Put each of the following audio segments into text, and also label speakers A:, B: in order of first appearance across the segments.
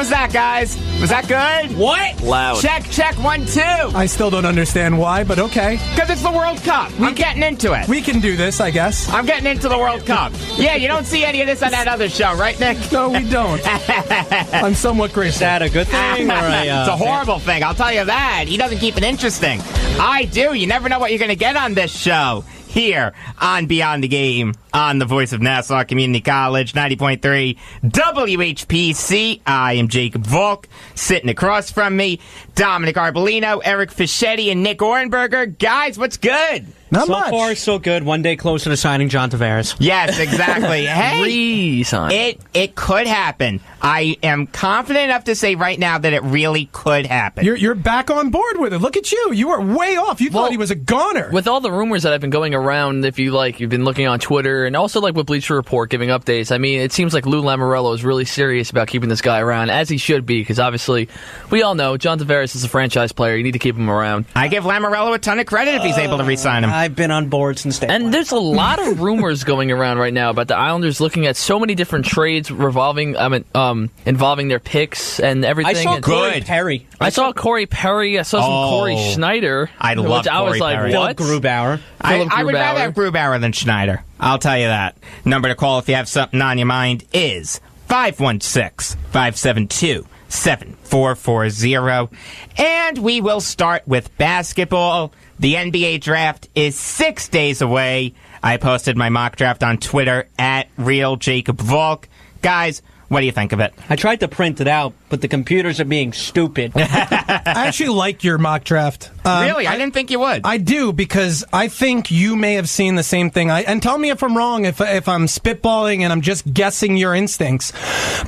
A: was that, guys? Was that good?
B: What?
C: Loud.
A: Check, 1, 2.
D: I still don't understand why, but okay.
A: Because it's the World Cup. I'm getting into it.
D: We can do this, I guess.
A: I'm getting into the World Cup. Yeah, you don't see any of this on that other show, right, Nick?
D: No, we don't. I'm somewhat grateful.
B: Is that a good thing? Or
A: It's a horrible thing, I'll tell you that. He doesn't keep it interesting. I do. You never know what you're going to get on this show. Here on Beyond the Game on the Voice of Nassau Community College, 90.3 WHPC. I am Jacob Volk. Sitting across from me, Dominic Arbolino, Eric Fischetti, and Nick Orenberger. Guys, what's good?
D: Not
B: so
D: much.
B: far, so good. One day closer to signing John Tavares.
A: Yes, exactly. Hey,
C: Re-sign.
A: it could happen. I am confident enough to say right now that it really could happen.
D: You're back on board with it. Look at you. You were way off. You thought he was a goner.
C: With all the rumors that have been going around, if you've been looking on Twitter, and also with Bleacher Report giving updates, I mean, it seems like Lou Lamoriello is really serious about keeping this guy around, as he should be, because obviously, we all know John Tavares is a franchise player. You need to keep him around.
A: I give Lamoriello a ton of credit if he's able to re-sign him.
B: I've been on board since day one.
C: And there's a lot of rumors going around right now about the Islanders looking at so many different trades involving their picks and everything.
B: I saw Corey
A: Good.
B: Perry.
C: I saw Corey Perry. I saw some Corey Schneider.
A: I love
C: which I was
A: Corey
C: like,
A: Perry.
C: what?
B: Phil Grubauer.
A: I would rather have Grubauer than Schneider. I'll tell you that. Number to call if you have something on your mind is 516-572-7440. And we will start with basketball. The NBA draft is 6 days away. I posted my mock draft on Twitter at RealJacobVolk. Guys, what do you think of it?
B: I tried to print it out, but the computers are being stupid.
D: I actually like your mock draft.
A: Really? I didn't think you would.
D: I do, because I think you may have seen the same thing. And tell me if I'm wrong, if I'm spitballing and I'm just guessing your instincts.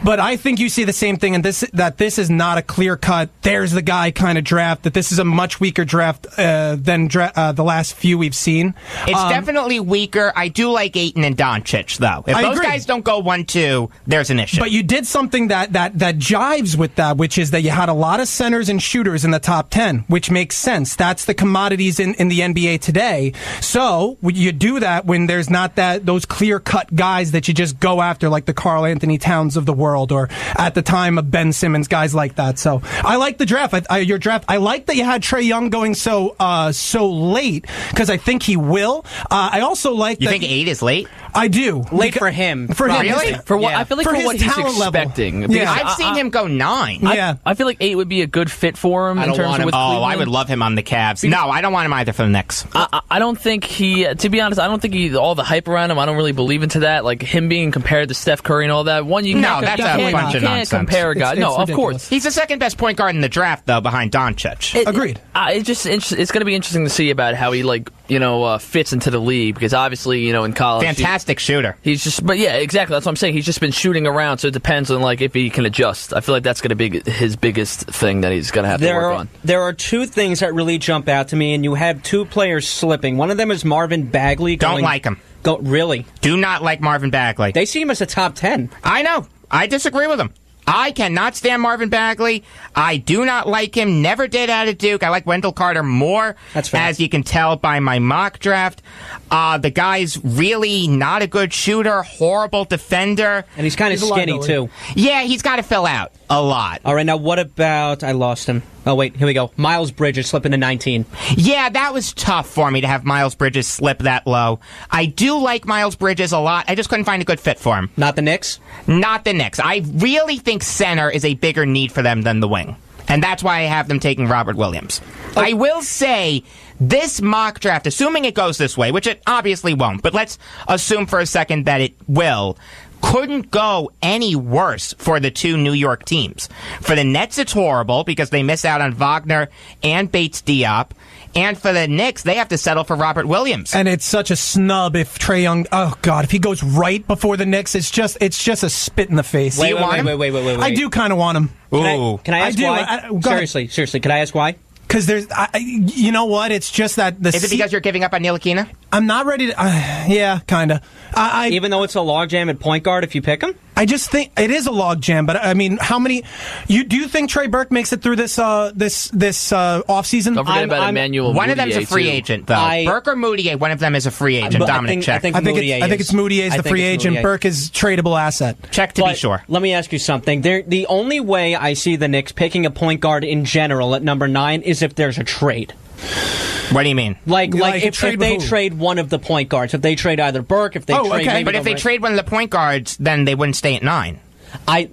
D: But I think you see the same thing, and that this is not a clear-cut, there's the guy kind of draft, that this is a much weaker draft than the last few we've seen.
A: It's definitely weaker. I do like Ayton and Doncic, though. If
D: I
A: those
D: agree.
A: guys don't go 1-2, there's an issue.
D: But you did something that jives with that, which is that you had a lot of centers and shooters in the top 10, which makes sense. That's the commodities in the NBA today. So you do that when there's not those clear-cut guys that you just go after, like the Karl Anthony Towns of the world, or at the time of Ben Simmons, guys like that. So I like the draft. Your draft. I like that you had Trae Young going so late, because I think he will. I also like.
A: You
D: that
A: think 8 is late?
D: I do.
B: Late for him.
D: For him.
A: Really?
C: For what
B: Yeah.
C: I feel like
D: For
C: for
D: his
C: what he's
D: talent level.
C: expecting.
D: Yeah.
C: Because
A: I've seen him go 9.
D: Yeah.
C: I feel like 8 would be a good fit for him
B: I
C: in
B: don't
C: terms
B: want
C: of
B: him.
C: with
A: Oh,
C: Cleveland.
A: I would love him on the Cavs. No, I don't want him either for the Knicks.
C: I don't think to be honest, I don't think all the hype around him, I don't really believe into that. Like him being compared to Steph Curry and all that.
A: No, that's a bunch of nonsense.
C: Compare a guy.
D: It's
C: No, of
D: ridiculous.
C: course.
A: He's the second best point guard in the draft, though, behind Doncic.
D: Agreed.
C: It's going to be interesting to see about how he fits into the league, because obviously in college
A: Fantastic shooter.
C: he's just. But yeah, exactly. That's what I'm saying. He's just been shooting around, so it depends on if he can adjust. I feel like that's going to be his biggest thing that he's going to have to work on.
B: There are two things that really jump out to me, and you have two players slipping. One of them is Marvin Bagley.
A: Don't like him.
B: Really?
A: Do not like Marvin Bagley.
B: They see him as a top 10.
A: I know. I disagree with him. I cannot stand Marvin Bagley. I do not like him. Never did out of Duke. I like Wendell Carter more,
B: That's fair.
A: as you can tell by my mock draft. The guy's really not a good shooter, horrible defender.
B: And he's kind of
D: He's a
B: skinny,
D: liability.
B: too.
A: Yeah, he's got to fill out a lot.
B: All right, now what about... I lost him. Oh, wait, here we go. Miles Bridges slipping to 19.
A: Yeah, that was tough for me to have Miles Bridges slip that low. I do like Miles Bridges a lot. I just couldn't find a good fit for him.
B: Not the Knicks?
A: Not the Knicks. I really think center is a bigger need for them than the wing. And that's why I have them taking Robert Williams. I will say, this mock draft, assuming it goes this way, which it obviously won't, but let's assume for a second that it will, couldn't go any worse for the two New York teams. For the Nets, it's horrible because they miss out on Wagner and Bates Diop. And for the Knicks, they have to settle for Robert Williams.
D: And it's such a snub if Trae Young. Oh God, if he goes right before the Knicks, it's just a spit in the face.
A: you want him?
B: Wait.
D: I do kind of want him.
A: Ooh.
B: Can I ask
D: I do.
B: why?
D: Go ahead.
B: Seriously, can I ask why?
D: Because you know what? It's just that
A: Is it because you're giving up on Ntilikina?
D: I'm not ready to. Yeah, kind of.
B: Even though it's a logjam at point guard, if you pick him,
D: I just think it is a logjam. But I mean, how many? Do you think Trey Burke makes it through this offseason?
C: Don't forget about Emmanuel.
A: One of them's a free
C: too.
A: agent, though. Burke or Moutier, one of them is a free agent. Dominic, check.
D: I think it's Moutier's the free agent. Burke is tradable asset.
A: Check to be sure.
B: Let me ask you something. The only way I see the Knicks picking a point guard in general at number 9 is if there's a trade.
A: What do you mean?
B: Like if they trade one of the point guards, if they trade either Burke, if they trade,
D: okay.
A: But if they trade one of the point guards, then they wouldn't stay at 9.
B: I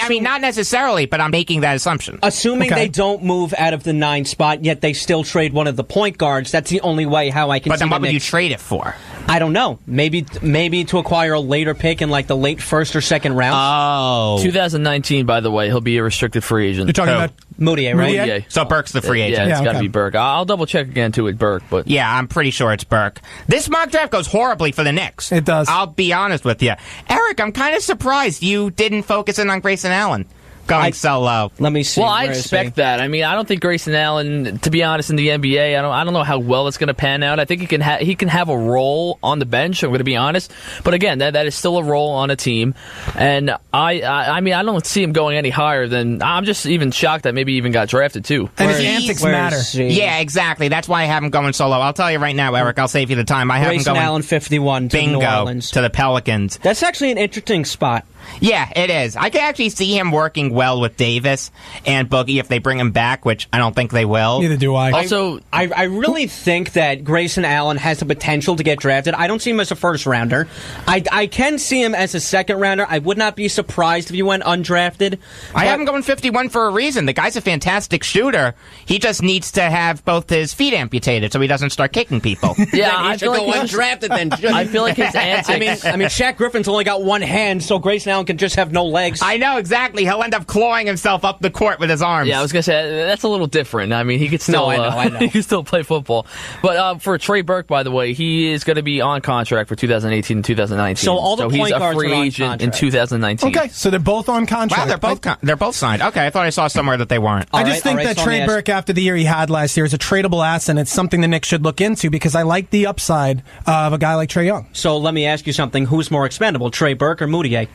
B: mean,
A: not necessarily, but I'm making that assumption.
B: Assuming they don't move out of the 9 spot, yet they still trade one of the point guards. That's the only way how I can.
A: But
B: see
A: then, what would you
B: Knicks.
A: trade it for?
B: I don't know. Maybe to acquire a later pick in like the late first or second round.
A: Oh,
C: 2019, by the way, he'll be a restricted free agent.
D: You're talking about
B: Moutier, right?
D: Moutier?
A: so Burke's the free agent.
C: Yeah, it's got to
D: okay.
C: be Burke. I'll double check again too with Burke, but
A: Yeah, I'm pretty sure it's Burke. This mock draft goes horribly for the Knicks.
D: It does.
A: I'll be honest with you. Eric, I'm kind of surprised you didn't focus in on Grayson Allen going so low.
B: Let me see.
C: well, I
B: Where is
C: expect that. I mean, I don't think Grayson Allen, to be honest, in the NBA, I don't know how well it's going to pan out. I think he can have a role on the bench. I'm going to be honest, but again, that is still a role on a team, and I mean, I don't see him going any higher than. I'm just even shocked that maybe he even got drafted too.
D: and his
B: Where-
D: antics
B: where
D: matter.
B: is he?
A: Yeah, exactly. That's why I have him going solo. I'll tell you right now, Eric. I'll save you the time. I have him
B: Grayson
A: going
B: Allen 51 to New
A: bingo
B: Orleans.
A: to the Pelicans.
B: That's actually an interesting spot.
A: Yeah, it is. I can actually see him working well with Davis and Boogie if they bring him back, which I don't think they will.
D: Neither do I.
C: Also,
B: I really think that Grayson Allen has the potential to get drafted. I don't see him as a first rounder. I can see him as a second rounder. I would not be surprised if he went undrafted.
A: I have him going 51 for a reason. The guy's a fantastic shooter. He just needs to have both his feet amputated so he doesn't start kicking people.
C: yeah,
B: He
C: I
B: should
C: feel
B: go
C: like
B: undrafted then.
C: I feel like his antics.
B: I mean, Shaq Griffin's only got one hand, so Grayson Allen can just have no legs.
A: I know, exactly. He'll end up clawing himself up the court with his arms.
C: Yeah, I was gonna say that's a little different. I mean, he could still,
B: I know.
C: he could still play football. But for Trey Burke, by the way, he is going to be on contract for 2018 and 2019.
B: So all the
C: he's
B: point
C: a
B: guards
C: free
B: are on
C: agent in
B: contract.
C: 2019.
D: Okay, so they're both on contract.
A: Wow, they're both signed. Okay, I thought I saw somewhere that they weren't.
D: I
B: All
D: just
B: right,
D: think that
B: so let
D: Trey
B: me ask-
D: Burke, after the year he had last year, is a tradable asset, and it's something the Knicks should look into because I like the upside of a guy like Trae Young.
B: So let me ask you something. Who's more expendable, Trey Burke or Moutier?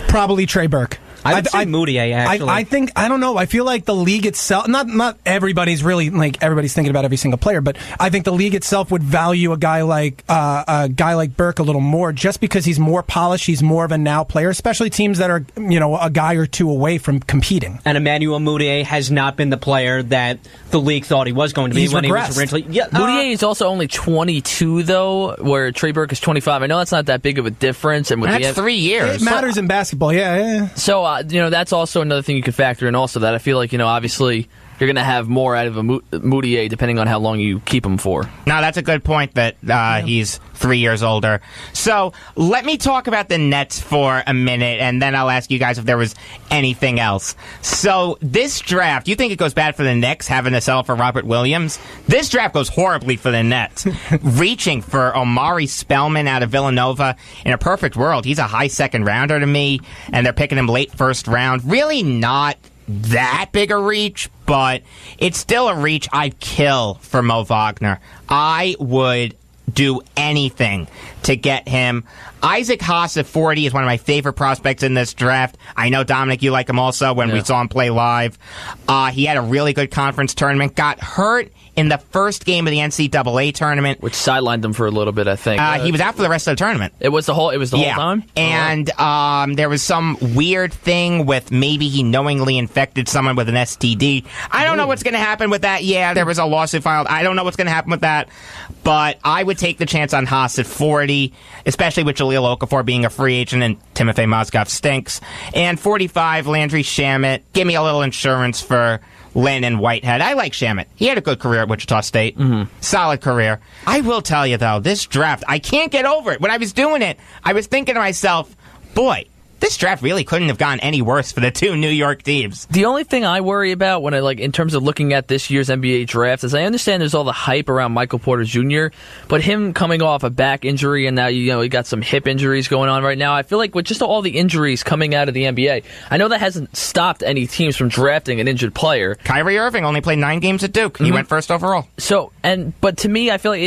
D: Probably Trey Burke.
B: I would say Moutier, actually.
D: I think, I don't know, I feel like the league itself, not everybody's really, like, everybody's thinking about every single player, but I think the league itself would value a guy like Burke a little more just because he's more polished, he's more of a now player, especially teams that are, a guy or two away from competing.
B: And Emmanuel Moutier has not been the player that the league thought he was going to be
D: He's
B: when
D: regressed.
B: he was originally. Yeah,
C: Moutier is also only 22, though, where Trey Burke is 25. I know that's not that big of a difference. And with
A: That's 3 years.
D: It matters in basketball, yeah.
C: So, that's also another thing you could factor in also that I feel like, obviously you're going to have more out of a Moutier depending on how long you keep him for.
A: No, that's a good point that he's 3 years older. So let me talk about the Nets for a minute, and then I'll ask you guys if there was anything else. So this draft, you think it goes bad for the Knicks having to sell for Robert Williams? This draft goes horribly for the Nets. Reaching for Omari Spellman out of Villanova. In a perfect world, he's a high second rounder to me, and they're picking him late first round. Really not that big a reach, but it's still a reach. I'd kill for Mo Wagner. I would do anything to get him. Isaac Haas at 40 is one of my favorite prospects in this draft. I know, Dominic, you like him also when we saw him play live. He had a really good conference tournament, got hurt in the first game of the NCAA tournament.
C: Which sidelined him for a little bit, I think.
A: He was out for the rest of the tournament.
C: It was the whole time?
A: And there was some weird thing with maybe he knowingly infected someone with an STD. I don't know what's going to happen with that. Yeah, there was a lawsuit filed. I don't know what's going to happen with that. But I would take the chance on Haas at 40, especially with Jahlil Okafor being a free agent and Timofey Mozgov stinks. And 45, Landry Shamet. Give me a little insurance for Lynn and Whitehead. I like Shamet. He had a good career at Wichita State. Solid career. I will tell you, though, this draft, I can't get over it. When I was doing it, I was thinking to myself, boy, this draft really couldn't have gone any worse for the two New York teams.
C: The only thing I worry about when in terms of looking at this year's NBA draft is I understand there's all the hype around Michael Porter Jr., but him coming off a back injury and now he got some hip injuries going on right now. I feel like with just all the injuries coming out of the NBA, I know that hasn't stopped any teams from drafting an injured player.
A: Kyrie Irving only played 9 games at Duke. He went first overall.
C: But to me, I feel like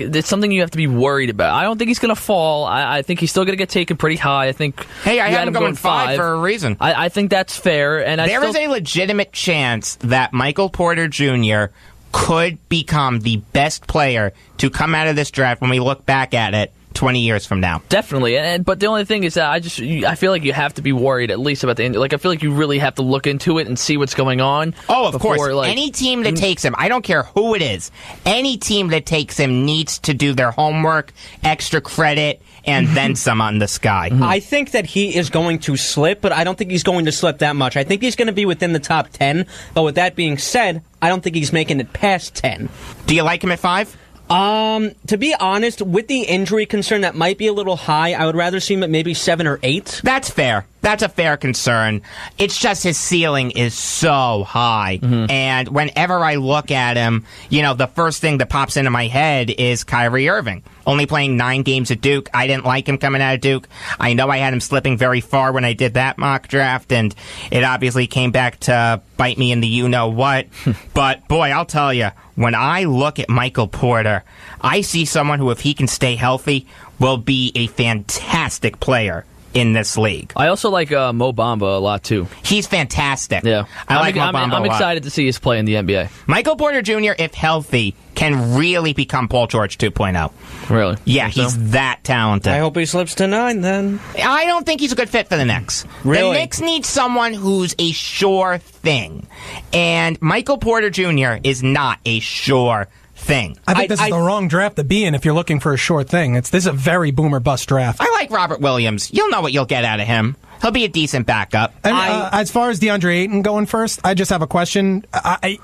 C: it's something you have to be worried about. I don't think he's going to fall. I think he's still going to get taken pretty high. I think.
A: Hey, I have him going 5 for a reason.
C: I think that's fair. And
A: there is a legitimate chance that Michael Porter Jr. could become the best player to come out of this draft when we look back at it 20 years from now.
C: Definitely. But the only thing is that I feel like you have to be worried at least about the injury. I feel like you really have to look into it and see what's going on.
A: Oh, of course. Any team that takes him, I don't care who it is, any team that takes him needs to do their homework, extra credit, and then some on the sky.
B: I think that he is going to slip, but I don't think he's going to slip that much. I think he's going to be within the top 10, but with that being said, I don't think he's making it past 10.
A: Do you like him at 5?
B: To be honest, with the injury concern, that might be a little high. I would rather see him at maybe 7 or 8.
A: That's fair. That's a fair concern. It's just his ceiling is so high. And whenever I look at him, the first thing that pops into my head is Kyrie Irving. Only playing 9 games at Duke. I didn't like him coming out of Duke. I know I had him slipping very far when I did that mock draft, and it obviously came back to bite me in the you-know-what. But, boy, I'll tell you, when I look at Michael Porter, I see someone who, if he can stay healthy, will be a fantastic player in this league.
C: I also like Mo Bamba a lot, too.
A: He's fantastic.
C: Yeah.
A: I like Mo Bamba a lot.
C: I'm excited to see his play in the NBA.
A: Michael Porter Jr., if healthy, can really become Paul George 2.0.
C: Really?
A: Yeah, he's that talented.
B: I hope he slips to 9, then.
A: I don't think he's a good fit for the Knicks.
B: Really?
A: The Knicks need someone who's a sure thing. And Michael Porter Jr. is not a sure thing.
D: I think this is the wrong draft to be in if you're looking for a sure thing. This is a very boomer bust draft.
A: I like Robert Williams. You'll know what you'll get out of him. He'll be a decent backup.
D: And, as far as DeAndre Ayton going first, I just have a question. And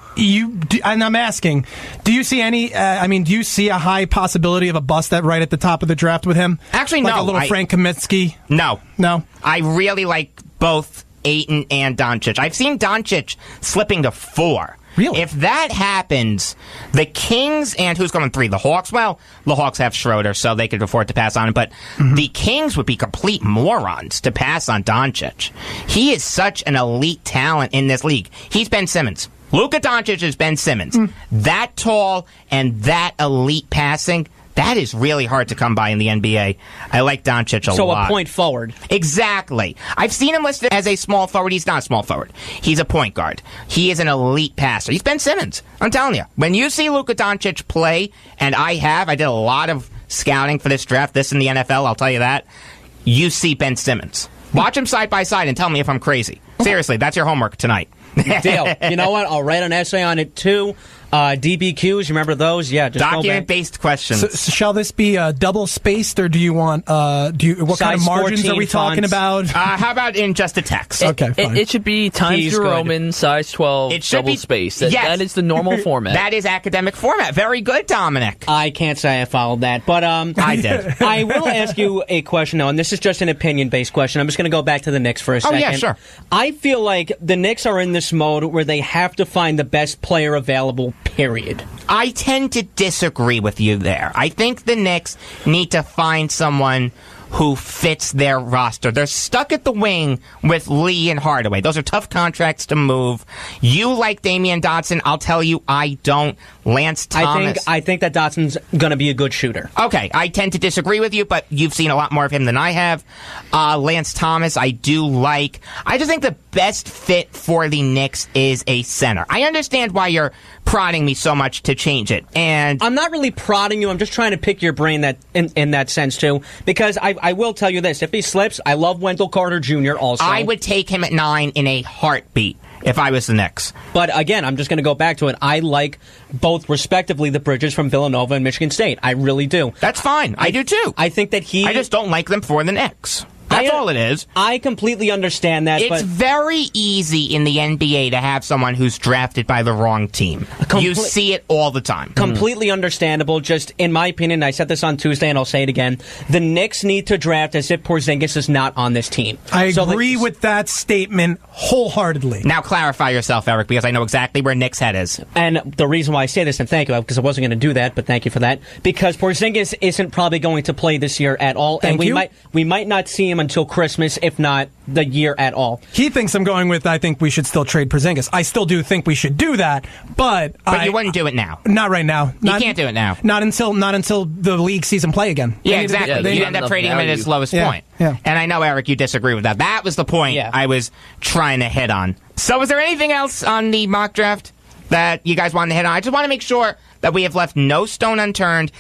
D: I'm asking, do you see any? Do you see a high possibility of a bust right at the top of the draft with him?
A: Actually,
D: like
A: no.
D: a little Frank Kaminsky?
A: No.
D: I
A: really like both Ayton and Doncic. I've seen Doncic slipping to 4.
D: Really?
A: If that happens, the Kings and who's going 3? The Hawks? Well, the Hawks have Schroeder, so they could afford to pass on him. But the Kings would be complete morons to pass on Doncic. He is such an elite talent in this league. He's Ben Simmons. Luka Doncic is Ben Simmons. That tall and that elite passing, that is really hard to come by in the NBA. I like Doncic a lot.
B: So a point forward.
A: Exactly. I've seen him listed as a small forward. He's not a small forward. He's a point guard. He is an elite passer. He's Ben Simmons. I'm telling you. When you see Luka Doncic play, and I did a lot of scouting for this draft, this in the NFL, I'll tell you that, you see Ben Simmons. Watch him side by side and tell me if I'm crazy. Seriously, that's your homework tonight.
B: Deal. You know what? I'll write an essay on it, too. DBQs, you remember those? Yeah, just
A: document-based questions.
D: So shall this be double spaced, or do you want? What kind of margins are we talking about?
A: How about in just a text?
D: Okay, fine.
C: It should be Times New Roman, size 12, double spaced. That is the normal format.
A: That is academic format. Very good, Dominic.
B: I can't say I followed that, but
A: I did.
B: I will ask you a question, though, and this is just an opinion-based question. I'm just going to go back to the Knicks for a second.
A: Oh, yeah, sure.
B: I feel like the Knicks are in this mode where they have to find the best player available, period.
A: I tend to disagree with you there. I think the Knicks need to find someone who fits their roster. They're stuck at the wing with Lee and Hardaway. Those are tough contracts to move. You like Damian Dotson. I'll tell you, I don't. Lance Thomas.
B: I think that Dotson's going to be a good shooter.
A: Okay, I tend to disagree with you, but you've seen a lot more of him than I have. Lance Thomas, I do like. I just think the best fit for the Knicks is a center. I understand why you're prodding me so much to change it, and
B: I'm not really prodding you. I'm just trying to pick your brain that in that sense too, because I will tell you this: if he slips, I love Wendell Carter Jr. Also,
A: I would take him at 9 in a heartbeat if I was the Knicks.
B: But again, I'm just going to go back to it. I like both, respectively, the Bridges from Villanova and Michigan State. I really do.
A: That's fine. I do too.
B: I think that
A: I just don't like them for the Knicks. That's all it is.
B: I completely understand that.
A: It's
B: but
A: very easy in the NBA to have someone who's drafted by the wrong team. You see it all the time.
B: Completely understandable. Just in my opinion, I said this on Tuesday and I'll say it again. The Knicks need to draft as if Porzingis is not on this team.
D: I agree with that statement wholeheartedly.
A: Now clarify yourself, Eric, because I know exactly where Nick's head is.
B: And the reason why I say this, and thank you, because I wasn't going to do that, but thank you for that, because Porzingis isn't probably going to play this year at all, and we might not see him until Christmas, if not the year at all.
D: He thinks I'm going with, I think we should still trade Porzingis. I still do think we should do that, but
A: you wouldn't do it now.
D: Not right now.
A: You can't do it now.
D: Not until the league season play again.
A: Yeah, exactly. You end up trading him at his lowest point.
D: Yeah.
A: And I know, Eric, you disagree with that. That was the point I was trying to hit on. So was there anything else on the mock draft that you guys wanted to hit on? I just want to make sure that we have left no stone unturned.